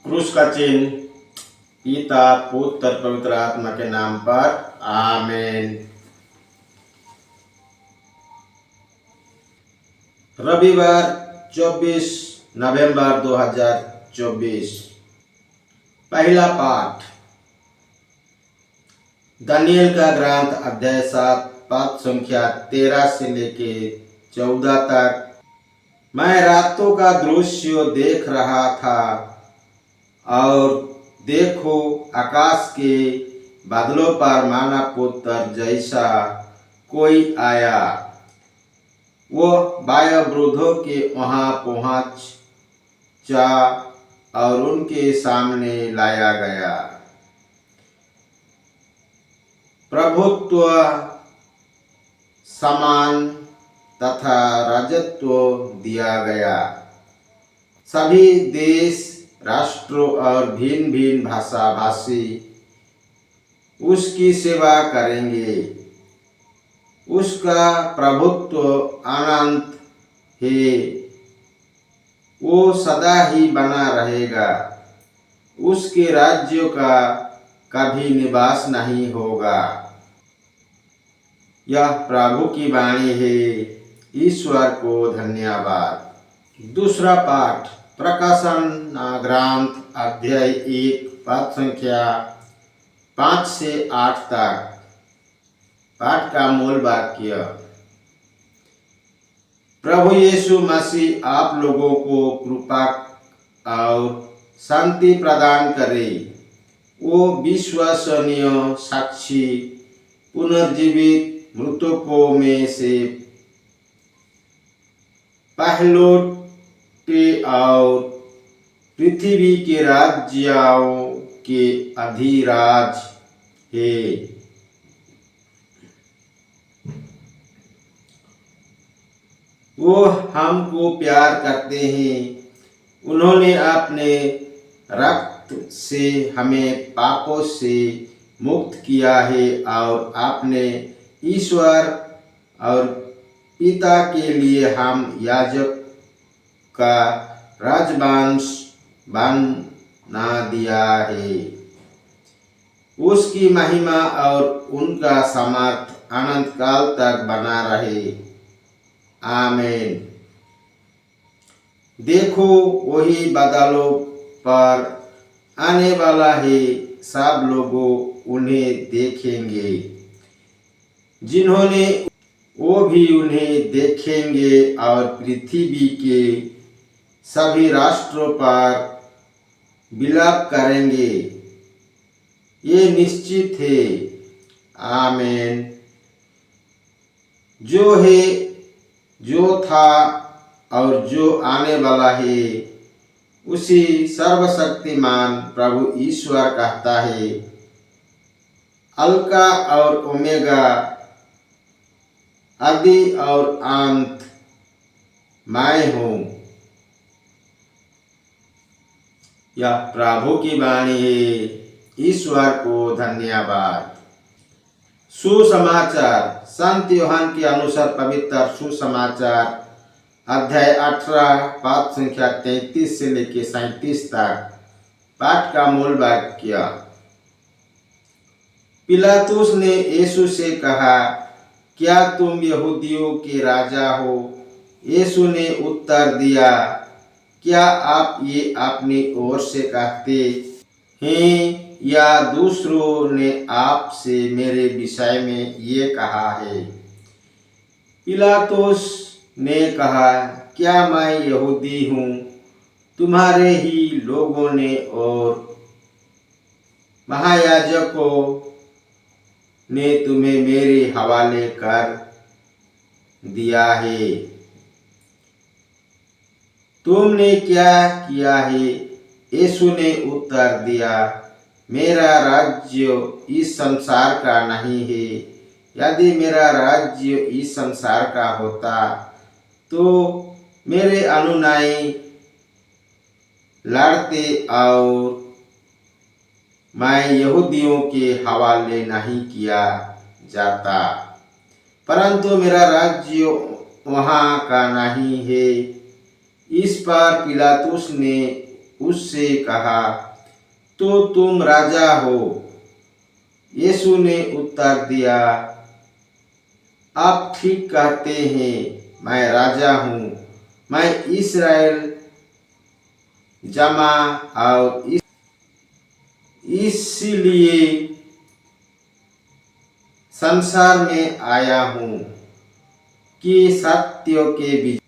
क्रूस का चिन्ह पिता पुत्र पवित्र आत्मा के नाम पर आमीन। रविवार 24 नवंबर 2024। पहला पाठ दानियल का ग्रंथ अध्याय 7 पद संख्या 13 से लेके 14 तक। मैं रातों का दृश्य देख रहा था और देखो आकाश के बादलों पर मानव पुत्र जैसा कोई आया। वो वायुवृद्धों के वहां पहुंचा और उनके सामने लाया गया। प्रभुत्व, सम्मान तथा राजत्व दिया गया। सभी देश, राष्ट्रों और भिन्न भिन्न भाषा भाषी उसकी सेवा करेंगे। उसका प्रभुत्व अनंत है, वो सदा ही बना रहेगा। उसके राज्यों का कभी निवास नहीं होगा। यह प्रभु की वाणी है। ईश्वर को धन्यवाद। दूसरा पाठ प्रकाशन ग्रंथ अध्याय 1 पद संख्या 5 से 8 तक। पाठ का मूल वाक्य। प्रभु यीशु मसीह आप लोगों को कृपा और शांति प्रदान करे। वो विश्वसनीय साक्षी, पुनर्जीवित मृतकों में से पहलौठे और पृथ्वी के राज्यों के अधिराज है। वो हमको प्यार करते हैं। उन्होंने अपने रक्त से हमें पापों से मुक्त किया है और अपने ईश्वर और पिता के लिए हम याजक का राजवंश बना दिया है। उसकी महिमा और उनका सामर्थ अनंत काल तक बना रहे। आमीन। देखो वही बादलों पर आने वाला है। सब लोगों उन्हें देखेंगे, जिन्होंने वो भी उन्हें देखेंगे और पृथ्वी के सभी राष्ट्रों पर विलाप करेंगे। ये निश्चित है। आमीन। जो है, जो था और जो आने वाला है, उसी सर्वशक्तिमान प्रभु ईश्वर कहता है, अल्फा और ओमेगा, आदि और अंत, मैं हूँ। यह प्रभु की वाणी है। ईश्वर को धन्यवाद। सुसमाचार संत यूहन्ना के अनुसार पवित्र सुसमाचार अध्याय 18 पद संख्या 33 से लेकर 37 तक। पाठ का मूल वाक्य। पिलातुस ने यीशु से कहा, क्या तुम यहूदियों के राजा हो? यीशु ने उत्तर दिया, क्या आप ये अपनी ओर से कहते हैं या दूसरों ने आपसे मेरे विषय में ये कहा है? पिलातुस ने कहा, क्या मैं यहूदी हूँ? तुम्हारे ही लोगों ने और महायाजकों ने तुम्हें मेरे हवाले कर दिया है। तुमने क्या किया है? यीशु ने उत्तर दिया, मेरा राज्य इस संसार का नहीं है। यदि मेरा राज्य इस संसार का होता तो मेरे अनुयायी लड़ते और मैं यहूदियों के हवाले नहीं किया जाता। परंतु मेरा राज्य वहाँ का नहीं है। इस पर पिलातुस ने उससे कहा, तो तुम राजा हो? यीशु ने उत्तर दिया, आप ठीक कहते हैं, मैं राजा हूँ। मैं इस्राएल जमा और इसलिए संसार में आया हूँ कि सत्य के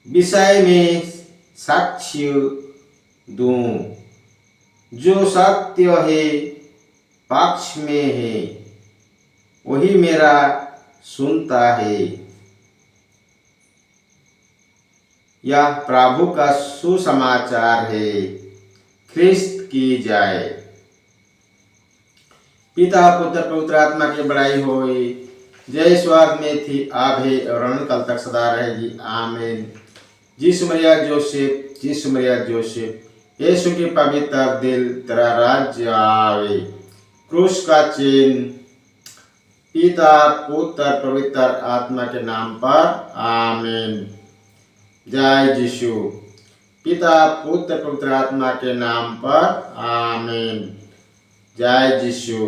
विषय में साक्ष्य दूं। जो सत्य है पक्ष में है, वही मेरा सुनता है। यह प्रभु का सुसमाचार है। ख्रिस्त की जाए। पिता पुत्र पवित्र आत्मा की बड़ाई होई। जय स्वर्ग में थी अब है और अनंत तक सदा रहेगी। आमीन। यीशु मरिया जोसेफ, यीशु मरिया जोसेफ, यीशु के पवित्र दिल तेरा राज्य आवे। क्रूस का चिन्ह पिता पुत्र पवित्र आत्मा के नाम पर। आमीन। जय यीशु। पिता पुत्र पवित्र आत्मा के नाम पर। आमीन। जय यीशु।